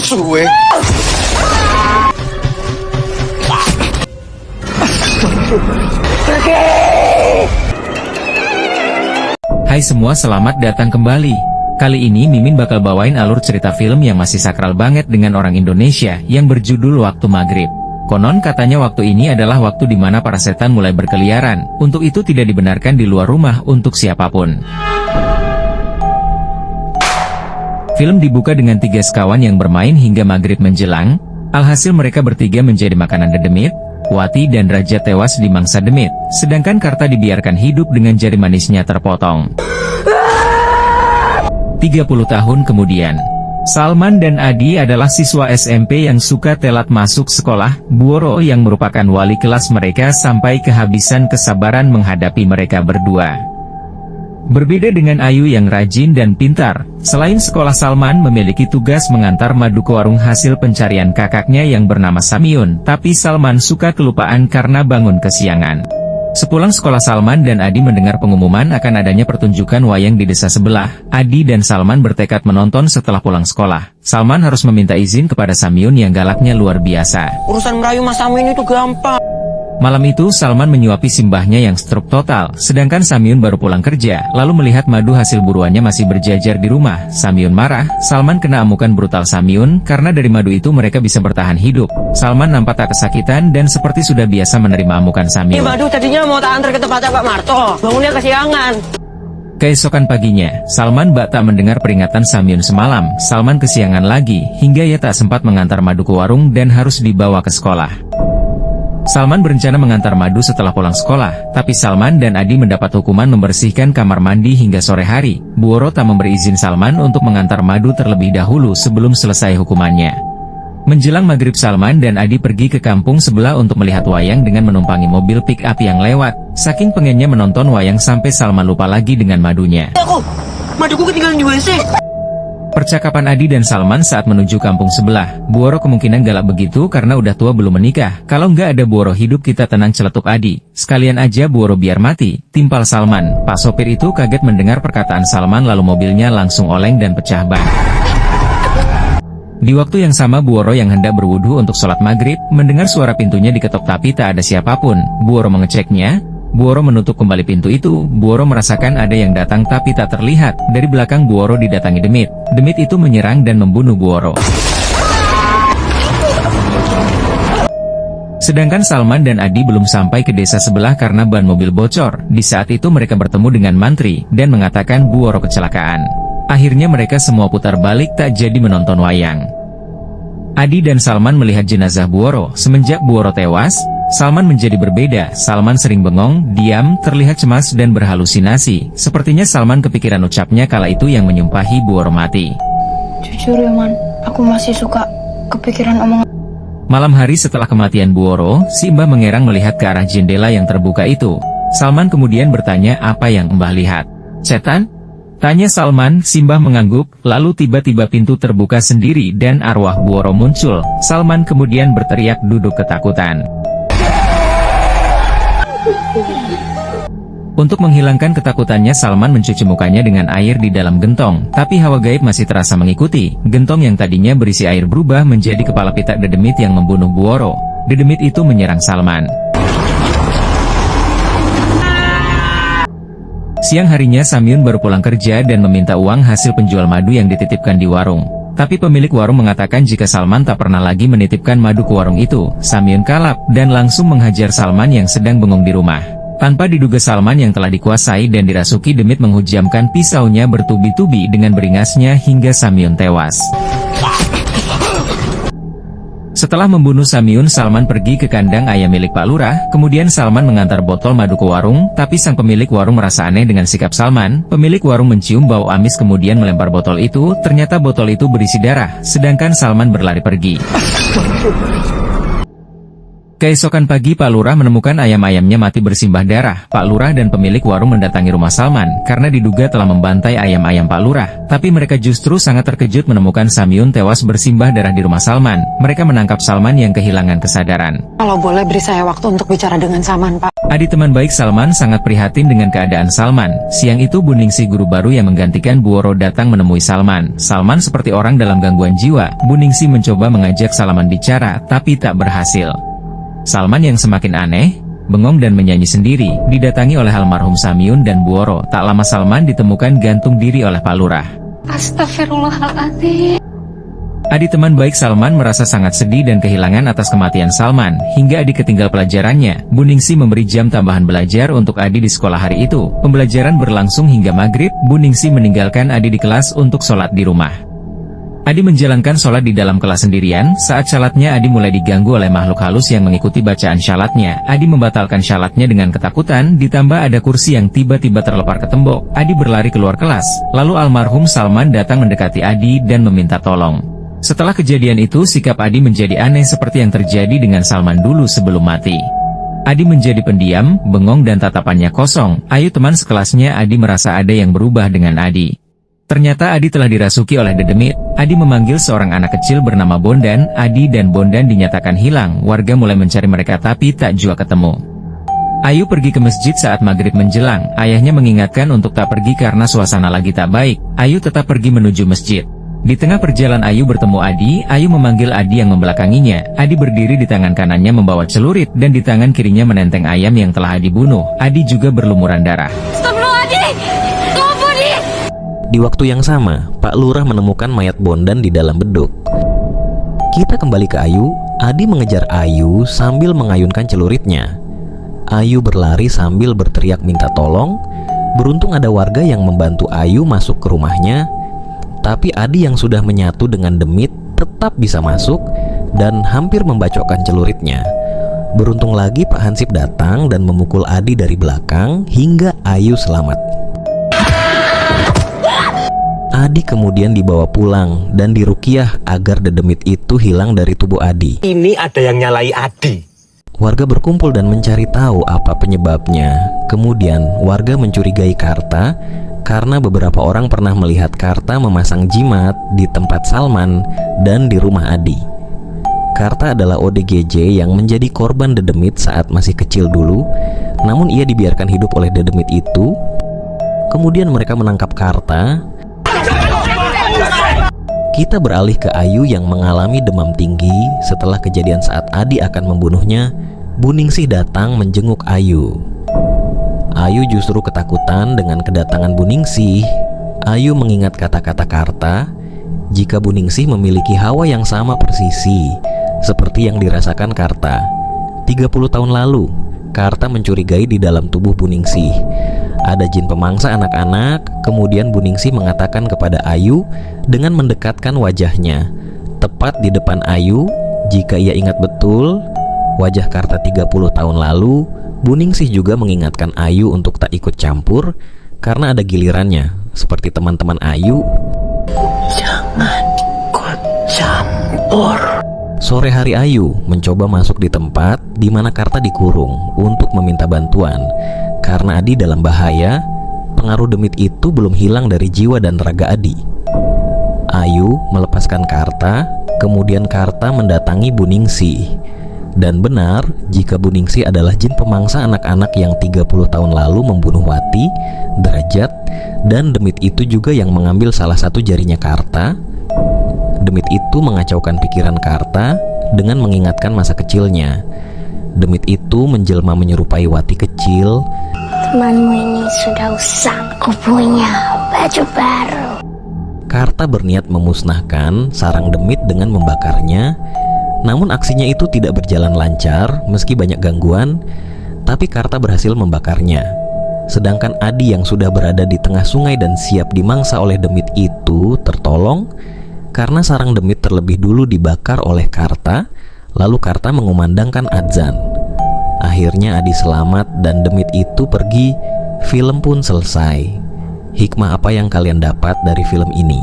Suwe. Hai semua, selamat datang kembali. Kali ini Mimin bakal bawain alur cerita film yang masih sakral banget dengan orang Indonesia yang berjudul Waktu Maghrib. Konon katanya waktu ini adalah waktu di mana para setan mulai berkeliaran, untuk itu tidak dibenarkan di luar rumah untuk siapapun. Film dibuka dengan 3 sekawan yang bermain hingga maghrib menjelang, alhasil mereka bertiga menjadi makanan dedemit, Wati dan Raja tewas di mangsa demit, sedangkan Karta dibiarkan hidup dengan jari manisnya terpotong. 30 tahun kemudian, Salman dan Adi adalah siswa SMP yang suka telat masuk sekolah. Buoro yang merupakan wali kelas mereka sampai kehabisan kesabaran menghadapi mereka berdua. Berbeda dengan Ayu yang rajin dan pintar, selain sekolah Salman memiliki tugas mengantar madu ke warung hasil pencarian kakaknya yang bernama Samyun, tapi Salman suka kelupaan karena bangun kesiangan. Sepulang sekolah, Salman dan Adi mendengar pengumuman akan adanya pertunjukan wayang di desa sebelah. Adi dan Salman bertekad menonton setelah pulang sekolah. Salman harus meminta izin kepada Samyun yang galaknya luar biasa. Urusan merayu Mas Samyun itu gampang. Malam itu Salman menyuapi simbahnya yang stroke total, sedangkan Samyun baru pulang kerja, lalu melihat madu hasil buruannya masih berjajar di rumah. Samyun marah, Salman kena amukan brutal Samyun, karena dari madu itu mereka bisa bertahan hidup. Salman nampak tak kesakitan dan seperti sudah biasa menerima amukan Samyun. Ini madu tadinya mau tak antar ke tempatnya Pak Marto, bangunnya kesiangan. Keesokan paginya, Salman tak mendengar peringatan Samyun semalam. Salman kesiangan lagi, hingga ia tak sempat mengantar madu ke warung dan harus dibawa ke sekolah. Salman berencana mengantar madu setelah pulang sekolah, tapi Salman dan Adi mendapat hukuman membersihkan kamar mandi hingga sore hari. Buoro tak memberi izin Salman untuk mengantar madu terlebih dahulu sebelum selesai hukumannya. Menjelang maghrib, Salman dan Adi pergi ke kampung sebelah untuk melihat wayang dengan menumpangi mobil pick-up yang lewat. Saking pengennya menonton wayang sampai Salman lupa lagi dengan madunya. Maduku ketinggalan di WC. Percakapan Adi dan Salman saat menuju kampung sebelah. Buoro kemungkinan galak begitu karena udah tua belum menikah. Kalau nggak ada Buoro hidup kita tenang, celetuk Adi. Sekalian aja Buoro biar mati, timpal Salman. Pak sopir itu kaget mendengar perkataan Salman lalu mobilnya langsung oleng dan pecah ban. Di waktu yang sama Buoro yang hendak berwudu untuk sholat maghrib, mendengar suara pintunya diketok tapi tak ada siapapun. Buoro mengeceknya. Buoro menutup kembali pintu itu. Buoro merasakan ada yang datang tapi tak terlihat. Dari belakang Buoro didatangi demit. Demit itu menyerang dan membunuh Buoro. Sedangkan Salman dan Adi belum sampai ke desa sebelah karena ban mobil bocor. Di saat itu mereka bertemu dengan mantri dan mengatakan Buoro kecelakaan. Akhirnya mereka semua putar balik tak jadi menonton wayang. Adi dan Salman melihat jenazah Buoro. Semenjak Buoro tewas, Salman menjadi berbeda. Salman sering bengong, diam, terlihat cemas dan berhalusinasi. Sepertinya Salman kepikiran ucapnya kala itu yang menyumpahi Buoro mati. Jujur ya Man, aku masih suka kepikiran omongan. Malam hari setelah kematian Buoro, si Mbah mengerang melihat ke arah jendela yang terbuka itu. Salman kemudian bertanya apa yang Mbah lihat. Setan? Tanya Salman. Simbah mengangguk, lalu tiba-tiba pintu terbuka sendiri dan arwah Buoro muncul. Salman kemudian berteriak duduk ketakutan. Untuk menghilangkan ketakutannya, Salman mencuci mukanya dengan air di dalam gentong, tapi hawa gaib masih terasa mengikuti. Gentong yang tadinya berisi air berubah menjadi kepala pitak dedemit yang membunuh Buoro. Dedemit itu menyerang Salman. Siang harinya Samyun baru pulang kerja dan meminta uang hasil penjual madu yang dititipkan di warung. Tapi pemilik warung mengatakan jika Salman tak pernah lagi menitipkan madu ke warung itu. Samyun kalap dan langsung menghajar Salman yang sedang bengong di rumah. Tanpa diduga Salman yang telah dikuasai dan dirasuki demit menghujamkan pisaunya bertubi-tubi dengan beringasnya hingga Samyun tewas. Setelah membunuh Samyun, Salman pergi ke kandang ayam milik Pak Lurah. Kemudian Salman mengantar botol madu ke warung, tapi sang pemilik warung merasa aneh dengan sikap Salman. Pemilik warung mencium bau amis kemudian melempar botol itu. Ternyata botol itu berisi darah, sedangkan Salman berlari pergi. Keesokan pagi Pak Lurah menemukan ayam-ayamnya mati bersimbah darah. Pak Lurah dan pemilik warung mendatangi rumah Salman, karena diduga telah membantai ayam-ayam Pak Lurah. Tapi mereka justru sangat terkejut menemukan Samyun tewas bersimbah darah di rumah Salman. Mereka menangkap Salman yang kehilangan kesadaran. Kalau boleh beri saya waktu untuk bicara dengan Salman, Pak. Adi teman baik Salman sangat prihatin dengan keadaan Salman. Siang itu Bu Ningsih guru baru yang menggantikan Bu Woro datang menemui Salman. Salman seperti orang dalam gangguan jiwa. Bu Ningsih mencoba mengajak Salman bicara, tapi tak berhasil. Salman yang semakin aneh, bengong dan menyanyi sendiri, didatangi oleh almarhum Samyun dan Bu Woro. Tak lama Salman ditemukan gantung diri oleh Pak Lurah. Astagfirullahaladzim. Adi teman baik Salman merasa sangat sedih dan kehilangan atas kematian Salman, hingga Adi ketinggal pelajarannya. Bu Ningsih memberi jam tambahan belajar untuk Adi di sekolah hari itu. Pembelajaran berlangsung hingga maghrib. Bu Ningsih meninggalkan Adi di kelas untuk sholat di rumah. Adi menjalankan sholat di dalam kelas sendirian. Saat syalatnya Adi mulai diganggu oleh makhluk halus yang mengikuti bacaan syalatnya. Adi membatalkan syalatnya dengan ketakutan, ditambah ada kursi yang tiba-tiba terlepar ke tembok. Adi berlari keluar kelas. Lalu almarhum Salman datang mendekati Adi dan meminta tolong. Setelah kejadian itu sikap Adi menjadi aneh seperti yang terjadi dengan Salman dulu sebelum mati. Adi menjadi pendiam, bengong dan tatapannya kosong. Ayu teman sekelasnya Adi merasa ada yang berubah dengan Adi. Ternyata Adi telah dirasuki oleh dedemit. Adi memanggil seorang anak kecil bernama Bondan. Adi dan Bondan dinyatakan hilang. Warga mulai mencari mereka tapi tak jua ketemu. Ayu pergi ke masjid saat maghrib menjelang. Ayahnya mengingatkan untuk tak pergi karena suasana lagi tak baik. Ayu tetap pergi menuju masjid. Di tengah perjalanan Ayu bertemu Adi. Ayu memanggil Adi yang membelakanginya. Adi berdiri di tangan kanannya membawa celurit dan di tangan kirinya menenteng ayam yang telah Adi bunuh. Adi juga berlumuran darah. Di waktu yang sama, Pak Lurah menemukan mayat Bondan di dalam beduk. Kita kembali ke Ayu. Adi mengejar Ayu sambil mengayunkan celuritnya. Ayu berlari sambil berteriak minta tolong. Beruntung ada warga yang membantu Ayu masuk ke rumahnya. Tapi Adi yang sudah menyatu dengan demit tetap bisa masuk dan hampir membacokkan celuritnya. Beruntung lagi Pak Hansip datang dan memukul Adi dari belakang hingga Ayu selamat. Adi kemudian dibawa pulang dan diruqyah agar dedemit itu hilang dari tubuh Adi. Ini ada yang nyalai Adi. Warga berkumpul dan mencari tahu apa penyebabnya. Kemudian warga mencurigai Karta karena beberapa orang pernah melihat Karta memasang jimat di tempat Salman dan di rumah Adi. Karta adalah ODGJ yang menjadi korban dedemit saat masih kecil dulu. Namun ia dibiarkan hidup oleh dedemit itu. Kemudian mereka menangkap Karta. Kita beralih ke Ayu yang mengalami demam tinggi. Setelah kejadian saat Adi akan membunuhnya, Bu Ningsih datang menjenguk Ayu. Ayu justru ketakutan dengan kedatangan Bu Ningsih. Ayu mengingat kata-kata Karta, jika Bu Ningsih memiliki hawa yang sama persisi seperti yang dirasakan Karta. 30 tahun lalu, Karta mencurigai di dalam tubuh Bu Ningsih ada jin pemangsa anak-anak. Kemudian Bu Ningsih mengatakan kepada Ayu dengan mendekatkan wajahnya tepat di depan Ayu. Jika ia ingat betul wajah Karta 30 tahun lalu, Bu Ningsih juga mengingatkan Ayu untuk tak ikut campur karena ada gilirannya. Seperti teman-teman Ayu, Jangan ikut campur. sore hari Ayu mencoba masuk di tempat di mana Karta dikurung untuk meminta bantuan. Karena Adi dalam bahaya, pengaruh demit itu belum hilang dari jiwa dan raga Adi. Ayu melepaskan Karta, kemudian Karta mendatangi Bu Ningsih. Dan benar, jika Bu Ningsih adalah jin pemangsa anak-anak yang 30 tahun lalu membunuh Wati, Derajat, dan demit itu juga yang mengambil salah satu jarinya Karta. Demit itu mengacaukan pikiran Karta dengan mengingatkan masa kecilnya. Demit itu menjelma menyerupai Wati kecil. Temanmu ini sudah usang. Aku punya baju baru. Karta berniat memusnahkan sarang demit dengan membakarnya. Namun aksinya itu tidak berjalan lancar meski banyak gangguan. Tapi Karta berhasil membakarnya. Sedangkan Adi yang sudah berada di tengah sungai dan siap dimangsa oleh demit itu tertolong karena sarang demit terlebih dulu dibakar oleh Karta. Lalu Karta mengumandangkan adzan. Akhirnya Adi selamat dan demit itu pergi. Film pun selesai. Hikmah apa yang kalian dapat dari film ini?